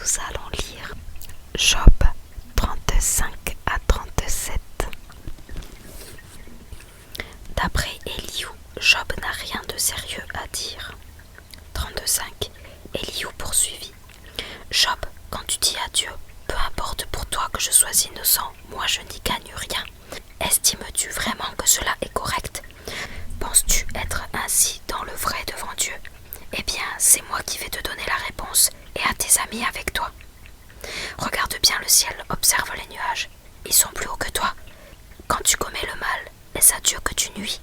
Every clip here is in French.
nous allons lire Job 35 à 37. D'après Elihu, Job n'a rien de sérieux à dire. 35. Elihu poursuivit. Job, quand tu dis à Dieu, peu importe pour toi que je sois innocent, moi je n'y gagne rien. Estimes-tu vraiment que cela est correct? Penses-tu être ainsi dans le vrai devant Dieu? Eh bien, c'est moi qui vais te donner la réponse, et à tes amis avec toi. Regarde bien le ciel, observe les nuages. Ils sont plus hauts que toi. Quand tu commets le mal, est-ce à Dieu que tu nuis?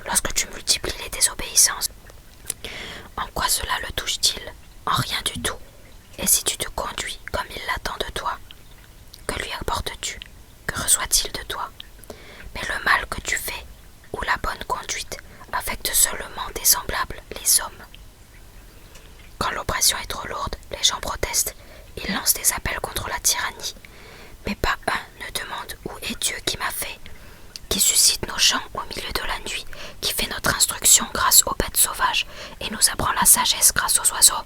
Lorsque tu multiplies les désobéissances, en quoi cela le touche-t-il? En rien du tout. Et si tu te conduis comme il l'attend de toi, que lui apportes-tu? Que reçoit-il de toi? Mais le mal que tu fais, ou la bonne conduite, affecte seulement tes semblables, les hommes. Quand l'oppression est trop lourde, les gens protestent. Ils lancent des appels contre la tyrannie. Mais pas un ne demande où est Dieu qui m'a fait, qui suscite nos chants au milieu de la nuit, qui fait notre instruction grâce aux bêtes sauvages et nous apprend la sagesse grâce aux oiseaux.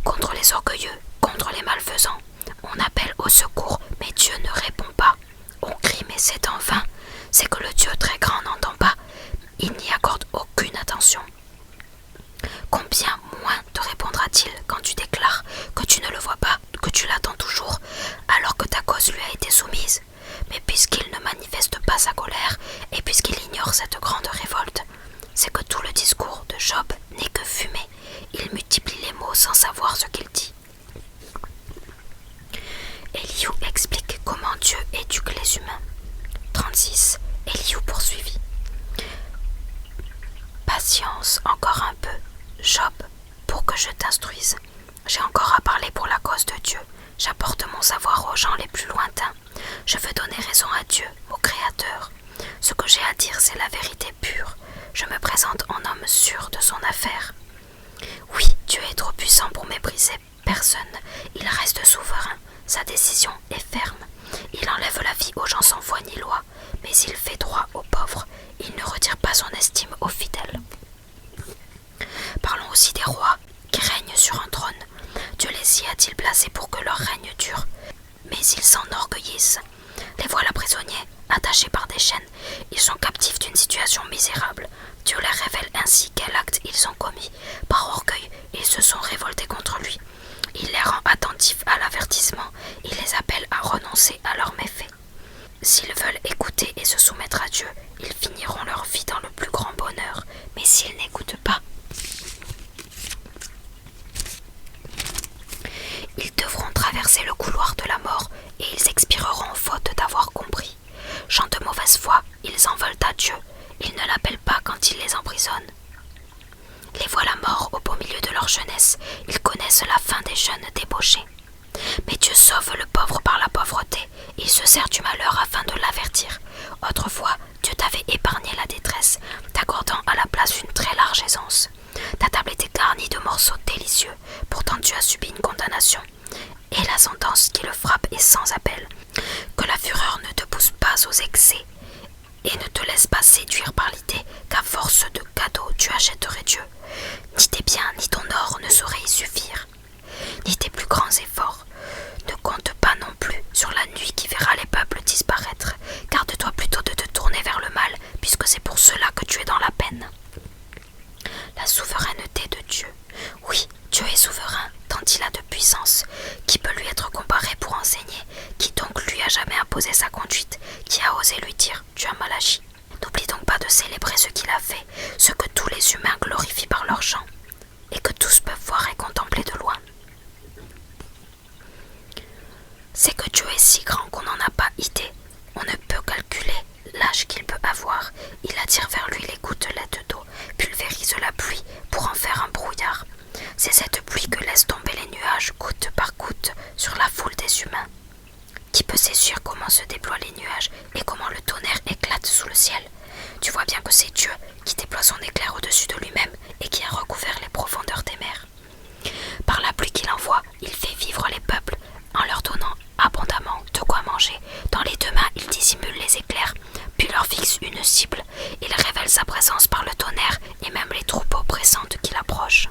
Contre les orgueilleux, contre les malfaisants, on appelle au secours, mais Dieu ne répond pas. On crie, mais c'est en vain. C'est que le Dieu très grand n'entend pas. Il n'y accorde aucune attention. Combien moins te répondra-t-il quand tu déclares que tu ne le vois pas, que tu l'attends toujours, alors que ta cause lui a été soumise? Mais puisqu'il ne manifeste pas sa colère, et puisqu'il ignore cette grande révolte, c'est que tout le discours de Job n'est que fumée. Il multiplie les mots sans savoir ce qu'il dit. Elihu explique comment Dieu éduque les humains. 36. Elihu poursuivit. Patience encore un peu, Job, pour que je t'instruise. J'ai encore à parler pour la cause de Dieu. J'apporte mon savoir aux gens les plus lointains. Je veux donner raison à Dieu, au Créateur. Ce que j'ai à dire, c'est la vérité pure. Je me présente en homme sûr de son affaire. Oui, Dieu est trop puissant pour mépriser personne. Il reste souverain. Sa décision est ferme. Il enlève la vie aux gens sans foi ni loi, mais il fait droit aux pauvres. Il ne retire pas son estime aux fidèles. Parlons aussi des rois qui règnent sur un trône. Dieu les y a-t-il placés pour que leur règne dure? Mais ils s'enorgueillissent. Les voilà prisonniers, attachés par des chaînes. Ils sont captifs d'une situation misérable. Dieu leur révèle ainsi quel acte ils ont commis. Par orgueil, ils se sont révoltés contre lui. Il les rend attentifs à l'avertissement. Il les appelle à renoncer à leurs méfaits. S'ils veulent écouter et se soumettre à Dieu, ils finiront leur vie dans le plus grand bonheur. Mais s'ils n'écoutent pas, ils devront traverser le couloir de la mort et ils expireront faute d'avoir compris. Gens de mauvaise foi, ils en veulent à Dieu. Ils ne l'appellent pas quand il les emprisonne. Les voilà morts au beau milieu de leur jeunesse. Ils connaissent la fin des jeunes débauchés. Mais Dieu sauve le pauvre par la pauvreté. Il se sert du malheur afin de l'avertir. Autrefois, Dieu t'avait épargné la détresse, t'accordant à la place une très large aisance. Ta table était garnie de morceaux délicieux. Pourtant tu as subi une condamnation. Et la sentence qui le frappe est sans appel. Que la fureur ne te pousse pas aux excès et ne te laisse pas séduire par l'idée qu'à force de cadeaux tu achèterais Dieu. Ni tes biens ni ton or ne sauraient y suffire, ni tes plus grands efforts. Ne compte pas non plus sur la nuit qui verra les peuples disparaître. Garde-toi plutôt de te tourner vers le mal, puisque c'est pour cela que tu es dans la peine. La souveraineté de Dieu. Oui, Dieu est souverain, tant il a de puissance. Qui peut lui être comparé pour enseigner? Qui donc lui a jamais imposé sa conduite? Qui a osé lui dire « tu as mal agi » N'oublie donc pas de célébrer ce qu'il a fait, ce que tous les humains glorifient par leur chant, et que tous peuvent voir et contempler de loin. C'est que Dieu est si grand qu'on n'en a pas idée. On ne peut calculer l'âge qu'il peut avoir. Il attire vers lui les gouttelettes d'eau, pulvérise la pluie pour en faire un brouillard. C'est cette pluie que laissent tomber les nuages goutte par goutte sur la foule des humains. Qui peut s'essuyer comment se déploient les nuages et comment le tonnerre éclate sous le ciel? Tu vois bien que c'est Dieu qui déploie son éclair au-dessus de lui-même et qui a recouvert les profondeurs des mers. Par la pluie qu'il envoie, il fait vivre les peuples en leur donnant abondamment de quoi manger. Dans les deux mains, il dissimule les éclairs, puis leur fixe une cible. Il révèle sa présence par le tonnerre et même les troupeaux pressentent qu'il approche.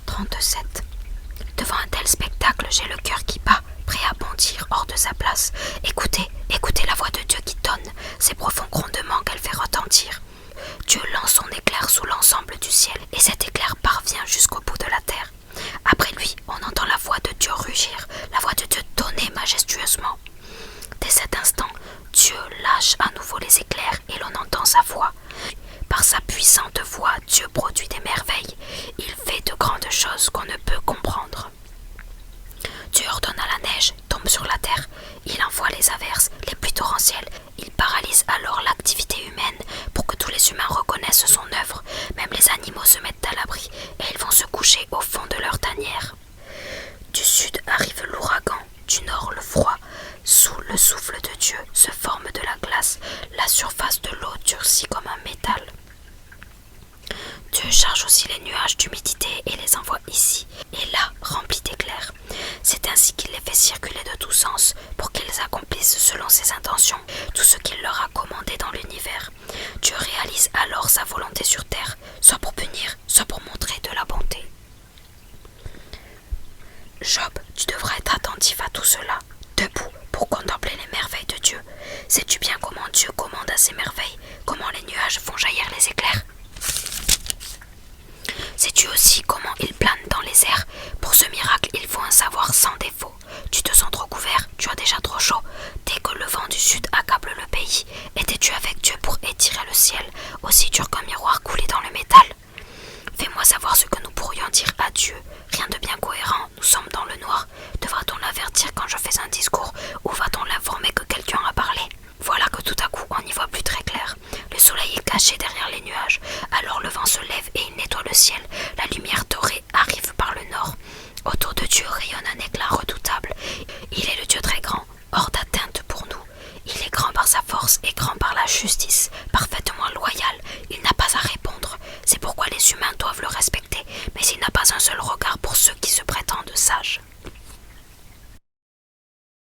37. Devant un tel spectacle, j'ai le cœur qui bat, prêt à bondir hors de sa place. Écoutez, écoutez la voix de Dieu qui tonne, ces profonds grondements qu'elle fait retentir. Dieu lance son éclair sous l'ensemble du ciel, et cet éclair parvient jusqu'au bout de la terre. Après lui, on entend la voix de Dieu rugir, la voix de Dieu tonner majestueusement. Dès cet instant, Dieu lâche à nouveau les éclairs et l'on entend sa voix. Par sa puissante voix, Dieu produit des merveilles. Il fait de grandes choses qu'on ne peut comprendre. Dieu ordonne à la neige, tombe sur la terre. Il envoie les averses, les pluies torrentielles. Il paralyse alors l'activité humaine pour que tous les humains reconnaissent son œuvre. Même les animaux se mettent à l'abri et ils vont se coucher au fond de leur tanière. Du sud arrive l'ouragan, du nord le froid. Sous le souffle de Dieu se forme de la glace. La surface de l'eau durcit comme un métal. Dieu charge aussi les nuages d'humidité et les envoie ici et là remplis d'éclairs. C'est ainsi qu'il les fait circuler de tous sens pour qu'ils accomplissent selon ses intentions tout ce qu'il leur a commandé dans l'univers. Dieu réalise alors sa volonté sur terre, soit pour punir, soit pour montrer de la bonté. Job, tu devras être attentif à tout cela, debout pour contempler les merveilles de Dieu. Sais-tu bien comment Dieu commande à ses merveilles, comment les nuages font jaillir les éclairs? Sais-tu aussi comment il plane dans les airs? Pour ce miracle, il faut un savoir sans défaut. Tu te sens trop couvert, tu as déjà trop chaud. Dès que le vent du sud accable le pays, étais-tu avec Dieu pour étirer le ciel, aussi dur qu'un miroir coulé dans le métal? Fais-moi savoir ce que nous pourrions dire à Dieu. Rien de bien cohérent, nous sommes dans le noir. Devra-t-on l'avertir quand je fais un discours, ou va-t-on l'informer que quelqu'un a parlé? Voilà que tout à coup on n'y voit plus très clair. Le soleil est caché derrière les nuages, alors le vent se lève et il nettoie le ciel. La lumière dorée arrive par le nord. Autour de Dieu rayonne un éclat redoutable. Il est le Dieu très grand, hors d'atteinte pour nous. Il est grand par sa force et grand par la justice, parfaitement loyal. Il n'a pas à répondre. C'est pourquoi les humains doivent le respecter, mais il n'a pas un seul regard pour ceux qui se prétendent sages.